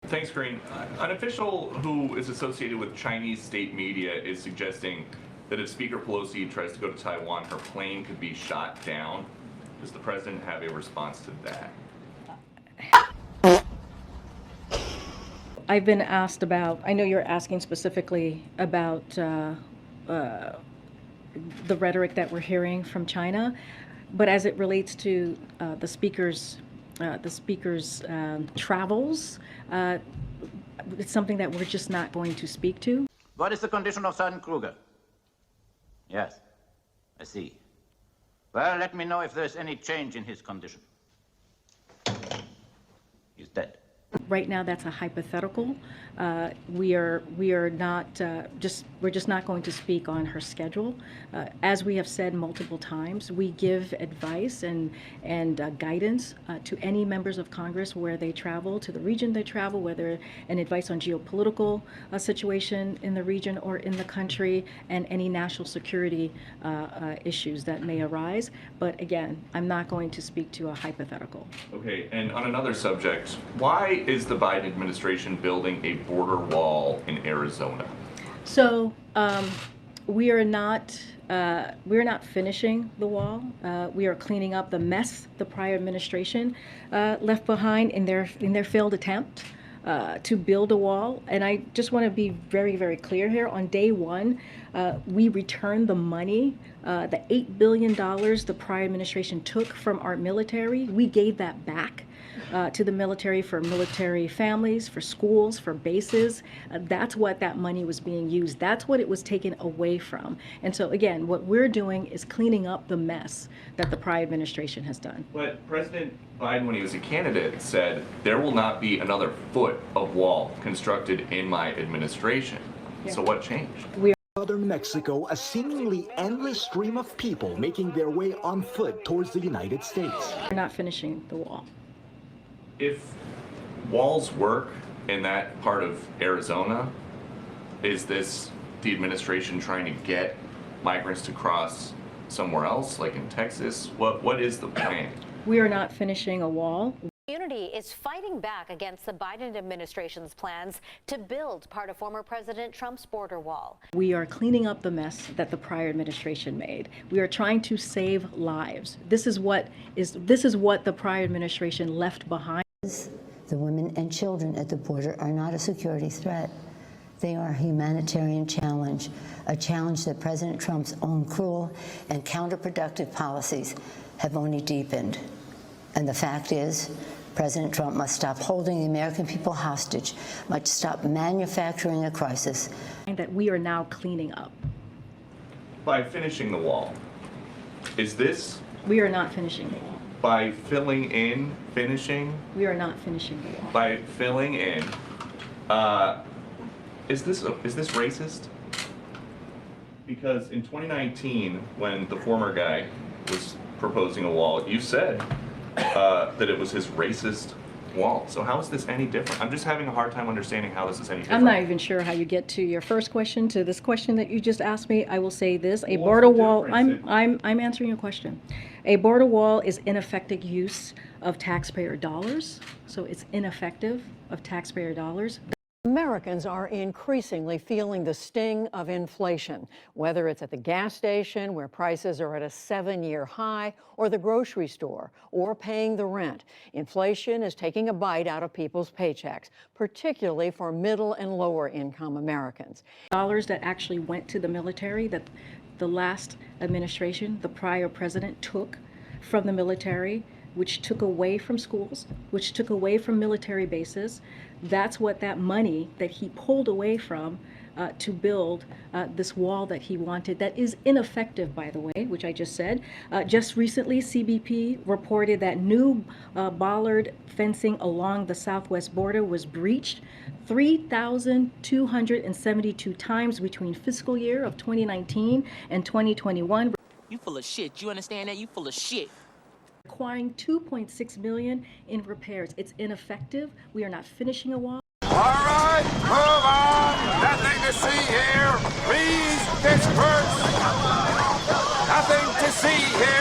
Thanks, Green. An official who is associated with Chinese state media is suggesting that if Speaker Pelosi tries to go to Taiwan, her plane could be shot down. Does the president have a response to that? I've been asked about, I know you're asking specifically about the rhetoric that we're hearing from China, but as it relates to the speaker's travels, it's something that we're just not going to speak to. What is the condition of Sergeant Kruger? Yes, I see. Well, let me know if there's any change in his condition. He's dead. Right now, that's a hypothetical. We're just not going to speak on her schedule. As we have said multiple times, we give advice and guidance to any members of Congress where they travel, to the region they travel, whether an advice on geopolitical situation in the region or in the country, and any national security issues that may arise. But again, I'm not going to speak to a hypothetical. Okay, and on another subject, why is the Biden administration building a border wall in Arizona? So we are not finishing the wall. We are cleaning up the mess the prior administration left behind in their failed attempt to build a wall. And I just want to be very, very clear here. On day one, we returned the money, the $8 billion the prior administration took from our military. We gave that back to the military, for military families, for schools, for bases. That's what that money was being used. That's what it was taken away from. And so again, what we're doing is cleaning up the mess that the prior administration has done. But President Biden, when he was a candidate, said there will not be another foot of wall constructed in my administration. Yeah. So what changed? Southern Mexico, a seemingly endless stream of people making their way on foot towards the United States. We're not finishing the wall. If walls work in that part of Arizona, is this the administration trying to get migrants to cross somewhere else, like in Texas? What is the plan? We are not finishing a wall. Community is fighting back against the Biden administration's plans to build part of former President Trump's border wall. We are cleaning up the mess that the prior administration made. We are trying to save lives. This is what the prior administration left behind. The women and children at the border are not a security threat. They are a humanitarian challenge, a challenge that President Trump's own cruel and counterproductive policies have only deepened. And the fact is, President Trump must stop holding the American people hostage, must stop manufacturing a crisis. That we are now cleaning up. By finishing the wall, is this? We are not finishing the wall. By filling in, finishing? We are not finishing the wall. By filling in, is this racist? Because in 2019, when the former guy was proposing a wall, you said that it was his racist wall. So how is this any different? I'm just having a hard time understanding how this is any different. I'm not even sure how you get to your first question to this question that you just asked me. I will say this: a border wall. I'm answering your question. A border wall is ineffective use of taxpayer dollars. So it's ineffective of taxpayer dollars. Americans are increasingly feeling the sting of inflation, whether it's at the gas station where prices are at a 7-year high, or the grocery store, or paying the rent. Inflation is taking a bite out of people's paychecks, particularly for middle and lower income Americans. Dollars that actually went to the military that the last administration, the prior president, took from the military, which took away from schools, which took away from military bases. That's what that money that he pulled away from to build this wall that he wanted, that is ineffective, by the way, which I just said. Just recently, CBP reported that new bollard fencing along the southwest border was breached 3,272 times between fiscal year of 2019 and 2021. You full of shit. You understand that? You full of shit. Requiring $2.6 million in repairs. It's ineffective. We are not finishing a wall. All right, move on. Nothing to see here. Please disperse. Nothing to see here.